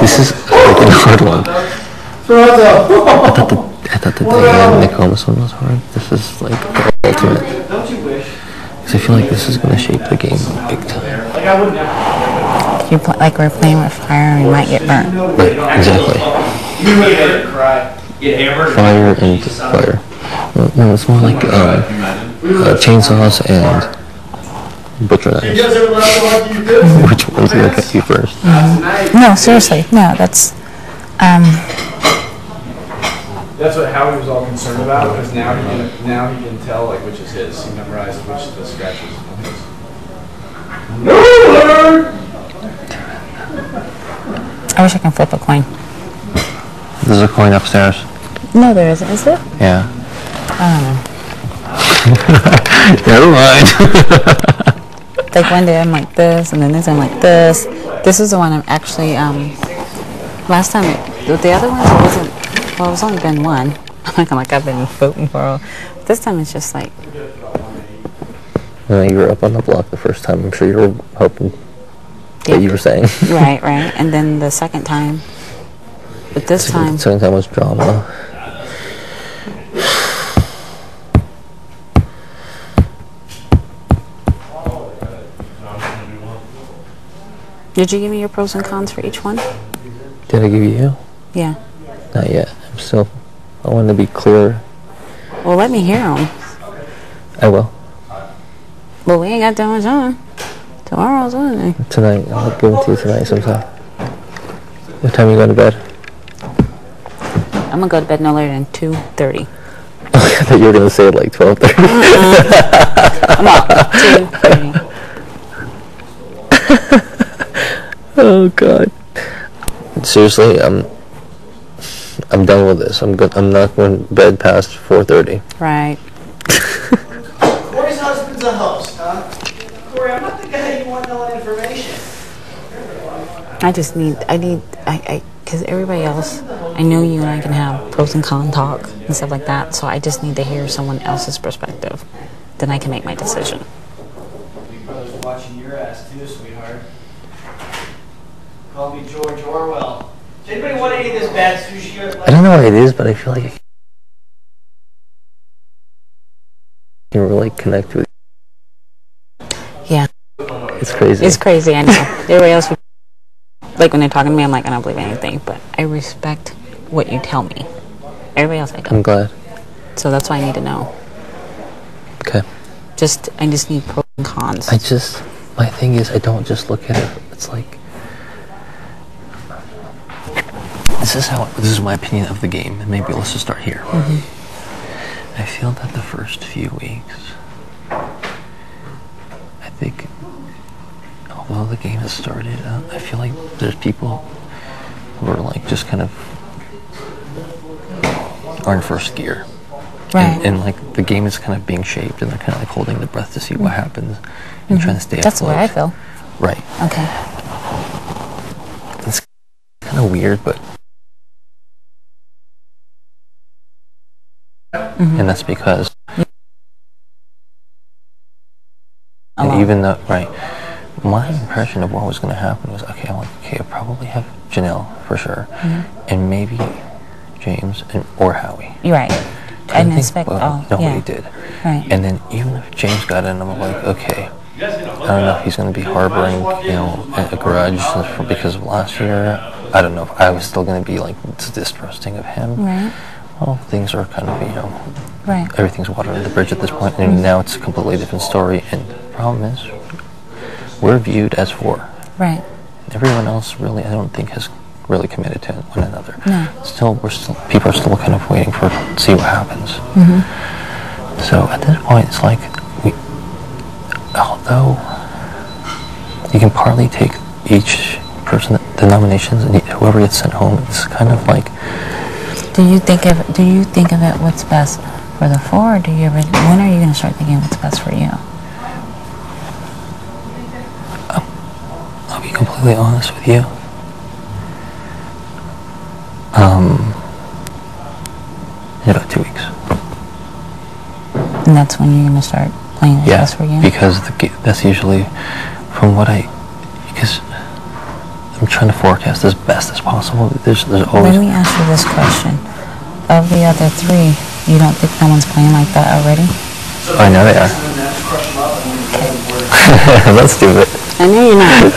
This is a freaking hard one. I thought the Diane Nicomas one was hard. This is like the ultimate. Because I feel like this is going to shape the game big time. If you play, like we're playing with fire, we might get burnt. Right, exactly. Fire and fire. No, it's more like chainsaws and butcher knives. Which one's going to cut you first? No, seriously, no, that's... That's what Howie was all concerned about, because now he can tell like which is his. He memorized which of the scratches are his. I wish I can flip a coin. There's a coin upstairs. No, there isn't. Is there? Yeah. I don't Never mind. know. Like one day I'm like this, and then this I'm like this. This is the one I'm actually, last time, the other ones it wasn't, well, it's only been one. I'm like I've been voting for all. This time it's just like. You were up on the block the first time. I'm sure you were hoping what you were saying. Right. And then the second time, but this time. The second time was drama. Did you give me your pros and cons for each one? Did I give you? Yeah. Not yet. I want to be clear. Well, let me hear them. I will. Well, we ain't got that much on. Tomorrow's Sunday. Tonight. I'll give them to you tonight sometime. What time are you going to bed? I'm going to go to bed no later than 2:30. I thought you were going to say like 12:30. I'm up. 2:30. Oh God! Seriously, I'm done with this. I'm not going to bed past 4:30. Right. Corey's husband's a host, huh? Corey, I'm not the guy you want no information. Because everybody else, I know you and I can have pros and cons talk and stuff like that. So I just need to hear someone else's perspective, then I can make my decision. Big brother's watching your ass too, sweetheart. Call me George Orwell. Does anybody want any of this bad sushi? I don't know what it is, but I feel like I can really connect with. Yeah. It's crazy. It's crazy, I know. Everybody else, like when they're talking to me, I'm like, I don't believe anything, but I respect what you tell me. Everybody else, I don't. I'm glad. So that's why I need to know. Okay. I just need pros and cons. My thing is, I don't just look at it. It's like, this is my opinion of the game, and maybe let's just start here. I feel that the first few weeks, I think, although the game has started, I feel like there's people who are like just kind of are in first gear. Right. And like the game is kind of being shaped, and they're kind of like holding their breath to see what happens and trying to stay afloat. That's the way I feel. Right. Okay. It's kind of weird, but and that's because and even though my impression of what was going to happen was I'll probably have Janelle for sure, and maybe James or Howie. You're right. I didn't expect nobody did. Right. And then even if James got in, I'm like, okay, I don't know if he's going to be harboring, a grudge because of last year. I don't know if I was still going to be like distrusting of him. Right. Well, things are kind of, right. Everything's water under the bridge at this point, and now it's a completely different story. And the problem is, we're viewed as four. Right. Everyone else really, I don't think, has really committed to one another. No. People are still kind of waiting to see what happens. So at this point, it's like, although you can partly take each person, the nominations, and whoever gets sent home, it's kind of like. Do you think of it what's best for the four, or when are you going to start thinking what's best for you? I'll be completely honest with you. In about 2 weeks. And that's when you're going to start playing what's best for you? Because that's usually because I'm trying to forecast as best as possible. There's Let always. me ask you this question. Of the other three, you don't think no one's playing like that already? I know they are. Let's do it. I know you're not.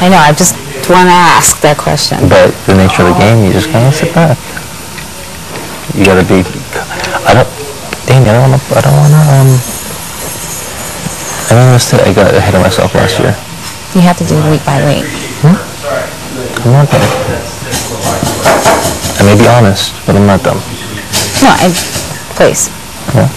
I know, I just want to ask that question. But the nature of the game, you just kind of sit back. You gotta be. I don't want to. I got ahead of myself last year. You have to do week by week. I'm not dumb. I may be honest, but I'm not dumb. No, please. Yeah.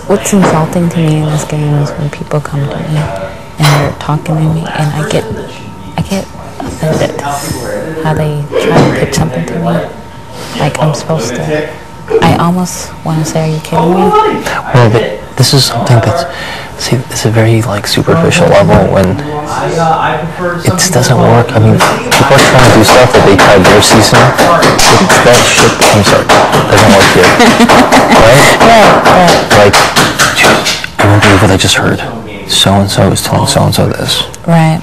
What's insulting to me in this game is when people come to me and they're talking to me, and I get offended how they try to pitch something to me like I'm supposed to. I almost want to say, "Are you kidding me?" Well, but this is something that's, see, it's a very like superficial level when it just doesn't work. I mean, people are trying to do stuff that they tried their season. It's that shit. I'm sorry, doesn't work here, right? Right. Like, I won't believe what I just heard. So and so is telling so and so this. Right.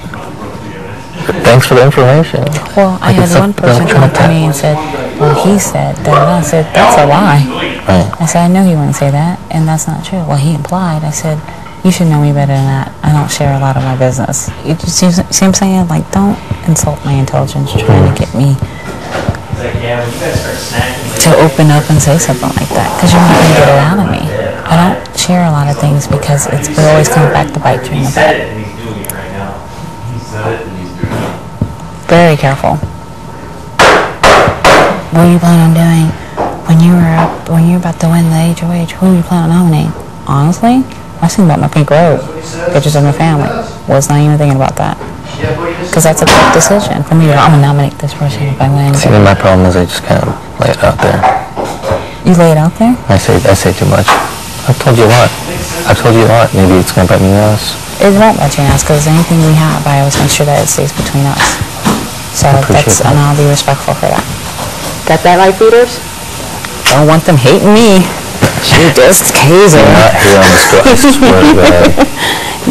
Thanks for the information. Well, I had one person come up to me and said, "Well, he said that." I said, "That's a lie." Right. I said, "I know he wouldn't say that, and that's not true." Well, he implied. I said, "You should know me better than that. I don't share a lot of my business." You just see what I'm saying? Like, don't insult my intelligence trying to get me to open up and say something like that, because you're not going to get it out of me. I don't share a lot of things because it always comes back to bite you in the butt. Very careful. What are you planning on doing when you're about to win the HOH? Who are you planning on nominating? Honestly, I was thinking about my pink robe, pictures of my family. Was not even thinking about that, because that's a tough decision for me. I'm gonna nominate this person if I win. See, my problem is I just kind of lay it out there. You lay it out there? I say too much. I've told you a lot. Maybe it's gonna bite me in the ass. It won't let you ask, because anything we have, I always make sure that it stays between us. So and I'll be respectful for that. Got that right, Peters? Don't want them hating me. She just Kaysar. I'm not here on the spot, I swear to God.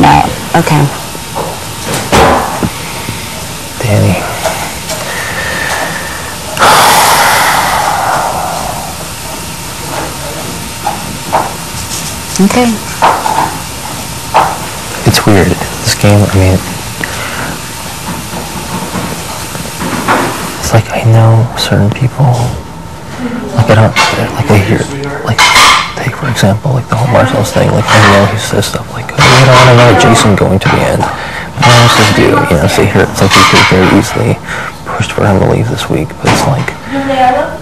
No, okay. Danny. Okay. It's weird. This game, I mean, it's like I know certain people, like I don't, like I hear, like, take for example, like the whole Marcel's thing, like I know he says stuff like, oh, you know, I don't know Jason going to the end. But I also do, you know, so here, it's like he could very easily pushed for him to leave this week, but it's like,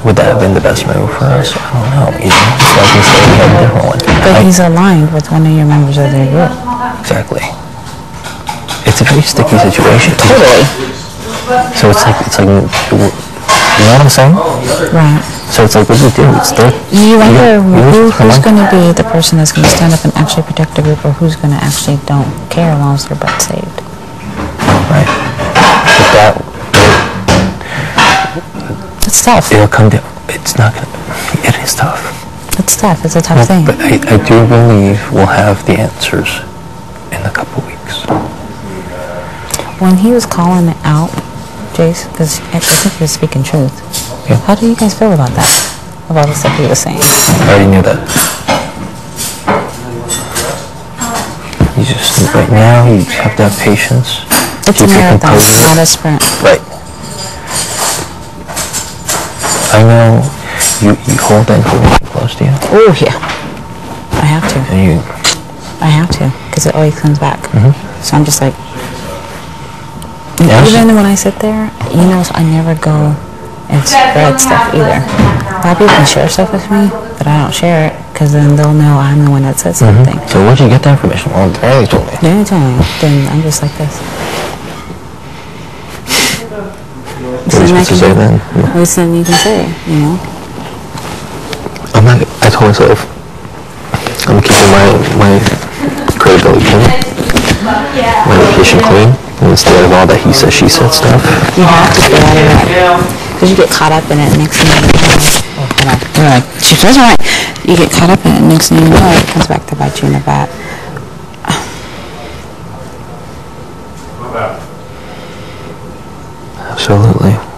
would that have been the best move for us? I don't know, you know, it's like instead we had a different one. But he's aligned with one of your members of their group. Exactly. It's a very sticky situation. Totally. So it's like, you know what I'm saying? Right. So it's like, what do you do? It's there. You wonder who's going to be the person that's going to stand up and actually protect the group, or who's going to actually don't care as long as their butt's saved. Right. But that, It's tough. it'll come down. It's not going to, it is tough. It's tough. It's a tough thing. But I do believe we'll have the answers in a couple weeks. When he was calling it out, Jase, because I think he was speaking truth. Yeah. How do you guys feel about that? About the stuff he was saying? I already knew that. You just, right now, you have to have patience. It's a Keep your marathon, composure. not a sprint. Right. I know you hold that information close to you. Oh, yeah. I have to. And I have to, because it always comes back. So I'm just like, Yes. even when I sit there, you know, I never go and spread stuff either. A lot of people can share stuff with me, but I don't share it, because then they'll know I'm the one that said something. So where'd you get that information? Well, Barry told me. They didn't tell me. Then I'm just like this. What are you supposed to say then? At least then you can say, you know. I told myself, I'm keeping my credibility clean, my reputation clean, instead of all that he said, she said stuff. You have to get out of that. Because you get caught up in it next thing you know. You're like, she was right. You get caught up in it next thing you know, it comes back to bite you in the butt. Absolutely.